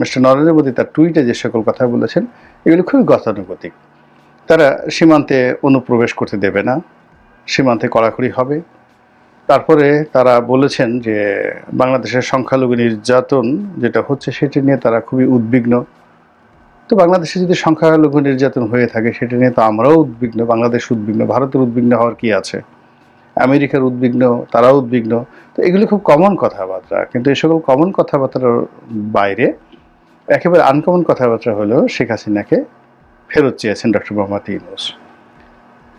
মিস্টার নরেন্দ্র মোদী তার টুইটে যে সকল কথা বলেছেন, এগুলো খুবই গতানুগতিক। তারা সীমান্তে অনুপ্রবেশ করতে দেবে না, সীমান্তে কড়াকড়ি হবে। তারপরে তারা বলেছেন যে বাংলাদেশের সংখ্যালঘু নির্যাতন যেটা হচ্ছে সেটি নিয়ে তারা খুবই উদ্বিগ্ন। তো বাংলাদেশে যদি সংখ্যালঘু নির্যাতন হয়ে থাকে সেটা নিয়ে তো আমরাও উদ্বিগ্ন, বাংলাদেশ উদ্বিগ্ন, ভারতের উদ্বিগ্ন হওয়ার কি আছে, আমেরিকার উদ্বিগ্ন, তারাও উদ্বিগ্ন। তো এগুলো খুব কমন কথাবার্তা, কিন্তু এই সকল কমন কথাবার্তার বাইরে একেবারে আনকমন কথাবার্তা হলো শেখ হাসিনাকে ফেরত চেয়েছেন ডক্টর মোহাম্মদ ইউনূস।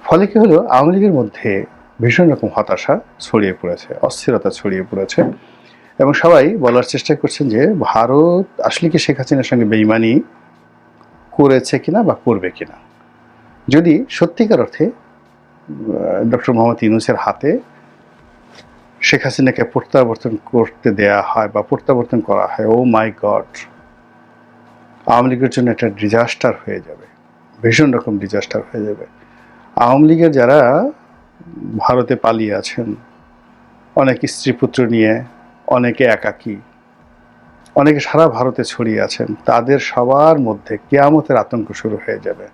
ফলে কি হলো, আওয়ামী লীগের মধ্যে ভীষণ রকম হতাশা ছড়িয়ে পড়েছে, অস্থিরতা ছড়িয়ে পড়েছে, এবং সবাই বলার চেষ্টা করছেন যে ভারত আসলে কি শেখ হাসিনার সঙ্গে বেইমানি করেছে কিনা বা করবে কিনা। যদি সত্যিকার অর্থে ডক্টর মোহাম্মদ ইউনূসের হাতে শেখ হাসিনাকে প্রত্যাবর্তন করতে দেয়া হয় বা প্রত্যাবর্তন করা হয়, ও মাই গড, আওয়ামী লীগের জন্য একটা ডিজাস্টার হয়ে যাবে, ভীষণ রকম ডিজাস্টার হয়ে যাবে। আওয়ামী লীগের যারা ভারতে পালিয়ে আছেন, অনেক স্ত্রী পুত্র নিয়ে, অনেকে একাকী, অনেকে সারা ভারতে ছড়িয়ে আছেন, তাদের সবার মধ্যে কিয়ামতের আতঙ্ক শুরু হয়ে যাবে।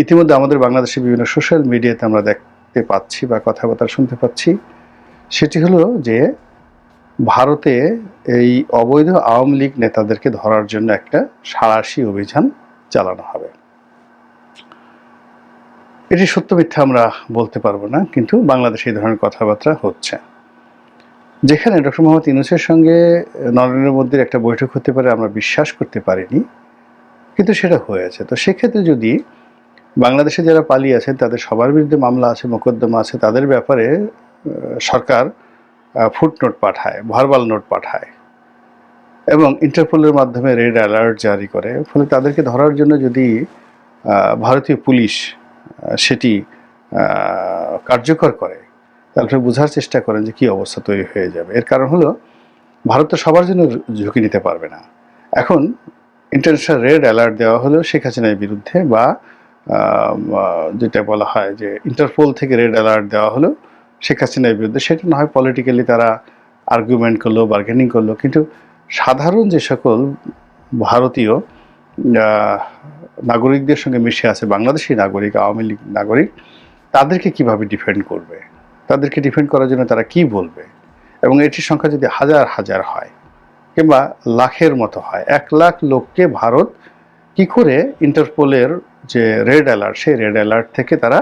ইতিমধ্যে আমাদের বাংলাদেশের বিভিন্ন সোশ্যাল মিডিয়াতে আমরা দেখতে পাচ্ছি বা কথাবার্তা শুনতে পাচ্ছি, সেটি হলো যে ভারতে এই অবৈধ আওয়ামী লীগ নেতাদেরকে ধরার জন্য একটা সাঁড়াশি অভিযান চালানো হবে। এটি সত্য মিথ্যা আমরা বলতে পারবো না, কিন্তু বাংলাদেশে এই ধরনের কথাবার্তা হচ্ছে। যেখানে ডক্টর মোহাম্মদ ইউনূসের সঙ্গে নরেন্দ্র মোদীর একটা বৈঠক হতে পারে আমরা বিশ্বাস করতে পারিনি, কিন্তু সেটা হয়েছে। তো সেক্ষেত্রে যদি বাংলাদেশে যারা পালিয়ে আছেন তাদের সবার বিরুদ্ধে মামলা আছে, মোকদ্দমা আছে, তাদের ব্যাপারে সরকার ফুটনোট পাঠায়, ভার্বাল নোট পাঠায় এবং ইন্টারপোলের মাধ্যমে রেড অ্যালার্ট জারি করে, ফলে তাদেরকে ধরার জন্য যদি ভারতীয় পুলিশ সেটি কার্যকর করে, তাহলে বোঝার চেষ্টা করেন যে কী অবস্থা তৈরি হয়ে যাবে। এর কারণ হলো ভারত তো সবার জন্য ঝুঁকি নিতে পারবে না। এখন ইন্টারন্যাশনাল রেড অ্যালার্ট দেওয়া হলো শেখ হাসিনার বিরুদ্ধে, বা যেটা বলা হয় যে ইন্টারপোল থেকে রেড অ্যালার্ট দেওয়া হলো শেখ হাসিনার বিরুদ্ধে, সেটা না হয় পলিটিক্যালি তারা আর্গুমেন্ট করলো, বার্গেনিং করলো, কিন্তু সাধারণ যে সকল ভারতীয় নাগরিকদের সঙ্গে মিশে আছে, বাংলাদেশি নাগরিক, আওয়ামী লীগ নাগরিক, তাদেরকে কিভাবে ডিফেন্ড করবে, তাদেরকে ডিফেন্ড করার জন্য তারা কি বলবে, এবং এটির সংখ্যা যদি হাজার হাজার হয় কিংবা লাখের মতো হয়, 1 লাখ লোককে ভারত কি করে ইন্টারপোলের যে রেড অ্যালার্ট, সেই রেড অ্যালার্ট থেকে তারা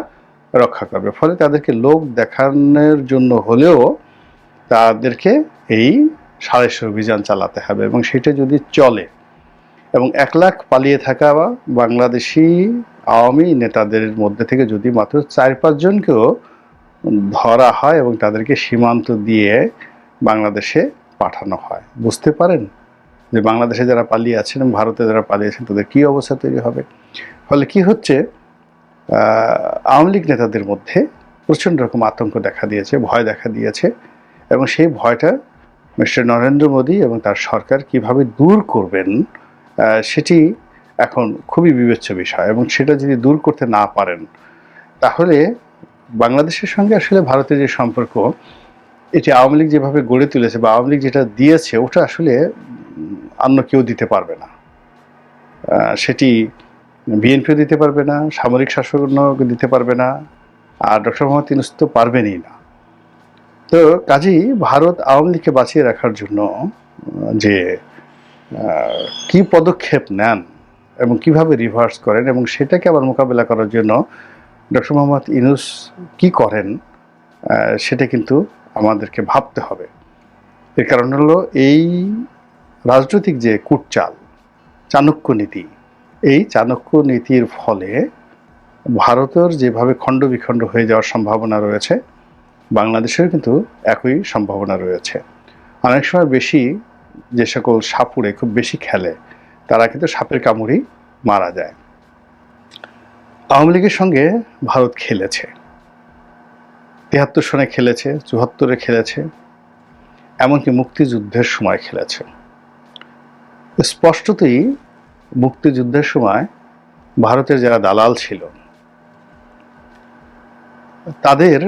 রক্ষা করবে? ফলে তাদেরকে লোক দেখানোর জন্য হলেও তাদেরকে এই সাঁড়াশি অভিযান চালাতে হবে, এবং সেটা যদি চলে এবং 1 লাখ পালিয়ে থাকা বা বাংলাদেশি আওয়ামী নেতাদের মধ্যে থেকে যদি মাত্র 4-5 জনকেও ধরা হয় এবং তাদেরকে সীমান্ত দিয়ে বাংলাদেশে পাঠানো হয়, বুঝতে পারেন যে বাংলাদেশে যারা পালিয়ে আছেন এবং ভারতে যারা পালিয়ে আছেন তাদের কী অবস্থা তৈরি হবে। ফলে কি হচ্ছে, আওয়ামী লীগ নেতাদের মধ্যে প্রচণ্ড রকম আতঙ্ক দেখা দিয়েছে, ভয় দেখা দিয়েছে, এবং সেই ভয়টা মিস্টার নরেন্দ্র মোদী এবং তার সরকার কিভাবে দূর করবেন সেটি এখন খুবই বিবেচ্য বিষয়। এবং সেটা যদি দূর করতে না পারেন, তাহলে বাংলাদেশের সঙ্গে আসলে ভারতের যে সম্পর্ক, এটি আওয়ামী লীগ যেভাবে গড়ে তুলেছে বা আওয়ামী লীগ যেটা দিয়েছে, ওটা আসলে অন্য কেউ দিতে পারবে না। সেটি বিএনপিও দিতে পারবে না, সামরিক শাসকও দিতে পারবে না, আর ডক্টর মোহাম্মদ ইউনূস তো পারবেনই না। তো কাজেই ভারত আওয়ামী লীগকে বাঁচিয়ে রাখার জন্য যে কি পদক্ষেপ নেন এবং কিভাবে রিভার্স করেন, এবং সেটাকে আবার মোকাবেলা করার জন্য ডক্টর মোহাম্মদ ইউনূস কি করেন, সেটা কিন্তু আমাদেরকে ভাবতে হবে। এর কারণ হলো এই রাজনৈতিক যে কূটচাল, চাণক্য নীতি, এই চাণক্য নীতির ফলে ভারতের যেভাবে খণ্ড বিখণ্ড হয়ে যাওয়ার সম্ভাবনা রয়েছে, বাংলাদেশের কিন্তু একই সম্ভাবনা রয়েছে। অনেক সময় বেশি যে সকল সাপুড়ে খুব বেশি খেলে, তারা কিন্তু সাপের কামড়েই মারা যায়। আওয়ামী লীগের সঙ্গে ভারত খেলেছে, 73 সনে খেলেছে, 74-এ খেলেছে, এমনকি মুক্তিযুদ্ধের সময় খেলেছে। স্পষ্টতই মুক্তিযুদ্ধের সময় ভারতের যারা দালাল ছিল তাদের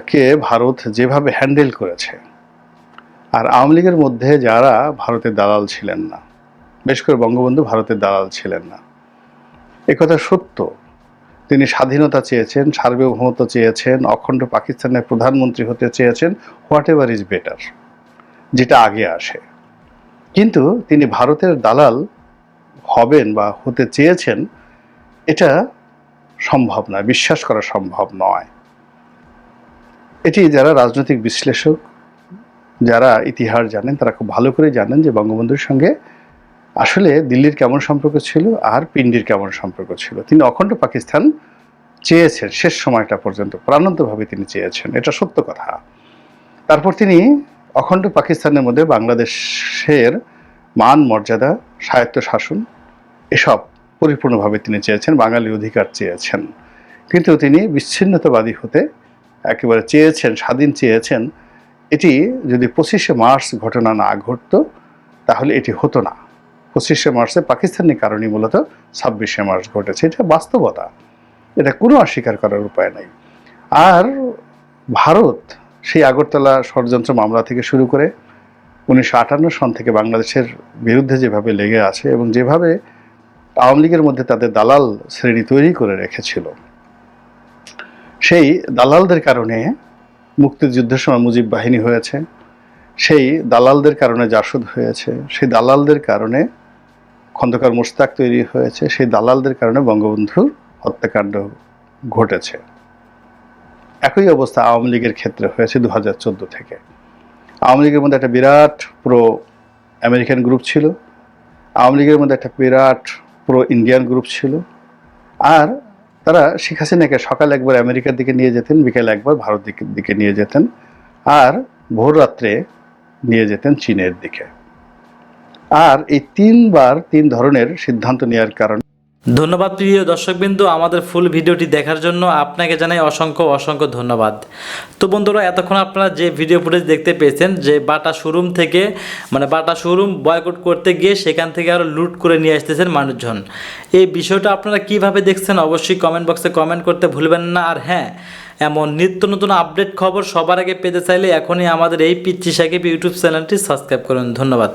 কে ভারত যেভাবে হ্যান্ডেল করেছে, আর আওয়ামী লীগের মধ্যে যারা ভারতের দালাল ছিলেন না, বেশ করে বঙ্গবন্ধু ভারতের দালাল ছিলেন না, একথা সত্য। তিনি স্বাধীনতা চেয়েছেন, সার্বভৌমত্ব চেয়েছেন, অখণ্ড পাকিস্তানের প্রধানমন্ত্রী হতে চেয়েছেন, হোয়াট এভার ইজ বেটার, যেটা আগে আসে। কিন্তু তিনি ভারতের দালাল হবেন বা হতে চেয়েছেন, এটা সম্ভব নয়, বিশ্বাস করা সম্ভব নয়। এটি যারা রাজনৈতিক বিশ্লেষক, যারা ইতিহাস জানেন, তারা খুব ভালো করে জানেন যে বঙ্গবন্ধুর সঙ্গে আসলে দিল্লির কেমন সম্পর্ক ছিল আর পিন্ডির কেমন সম্পর্ক ছিল। তিনি অখণ্ড পাকিস্তান চেয়েছেন, শেষ সময়টা পর্যন্ত প্রাণান্তভাবে তিনি চেয়েছেন, এটা সত্য কথা। তারপর তিনি অখণ্ড পাকিস্তানের মধ্যে বাংলাদেশের মান মর্যাদা, স্বায়ত্ত শাসন, এসব পরিপূর্ণভাবে তিনি চেয়েছেন, বাঙালি অধিকার চেয়েছেন। কিন্তু তিনি বিচ্ছিন্নতাবাদী হতে একেবারে চেয়েছেন, স্বাধীন চেয়েছেন। এটি যদি 25শে মার্চ ঘটনা না ঘটতো তাহলে এটি হতো না। 25শে মার্চে পাকিস্তানি কারণে মূলত 26শে মার্চ ঘটেছে, এটা বাস্তবতা, এটা কোনো অস্বীকার করার উপায় নাই। আর ভারত সেই আগরতলা ষড়যন্ত্র মামলা থেকে শুরু করে 1958 সন থেকে বাংলাদেশের বিরুদ্ধে যেভাবে লেগে আছে এবং যেভাবে আওয়ামী লীগের মধ্যে তাদের দালাল শ্রেণী তৈরি করে রেখেছিল, সেই দালালদের কারণে মুক্তিযুদ্ধের সময় মুজিব বাহিনী হয়েছে, সেই দালালদের কারণে জাসদ হয়েছে, সেই দালালদের কারণে খন্দকার মোশতাক তৈরি হয়েছে, সেই দালালদের কারণে বঙ্গবন্ধুর হত্যাকাণ্ড ঘটেছে। একই অবস্থা আওয়ামী লীগের ক্ষেত্রে হয়েছে 2014 থেকে। আওয়ামী লীগের মধ্যে একটা বিরাট প্রো আমেরিকান গ্রুপ ছিল, আওয়ামী লীগের মধ্যে একটা বিরাট প্রো ইন্ডিয়ান গ্রুপ ছিল। আর তারা শেখ হাসিনাকে সকাল একবার আমেরিকার দিকে নিয়ে যেতেন, বিকেল একবার ভারত দিকে নিয়ে যেতেন, আর ভোর রাত্রে নিয়ে যেতেন চীনের দিকে। আর এই 3 ধরনের সিদ্ধান্ত নেওয়ার কারণে ধন্যবাদ প্রিয় দর্শকবৃন্দ, আমাদের ফুল ভিডিওটি দেখার জন্য আপনাকে জানাই অসংখ্য অসংখ্য ধন্যবাদ। তো বন্ধুরা, এতক্ষণ আপনারা যে ভিডিও ফুটেজ দেখতে পেয়েছেন যে বাটা শোরুম থেকে বাটা শোরুম বয়কট করতে গিয়ে সেখান থেকে আরও লুট করে নিয়ে আসতেছেন মানুষজন, এই বিষয়টা আপনারা কিভাবে দেখছেন অবশ্যই কমেন্ট বক্সে কমেন্ট করতে ভুলবেন না। আর হ্যাঁ, এমন নিত্য নতুন আপডেট খবর সবার আগে পেতে চাইলে এখনই আমাদের এই পিচ্চি সাকিব ইউটিউব চ্যানেলটি সাবস্ক্রাইব করুন। ধন্যবাদ।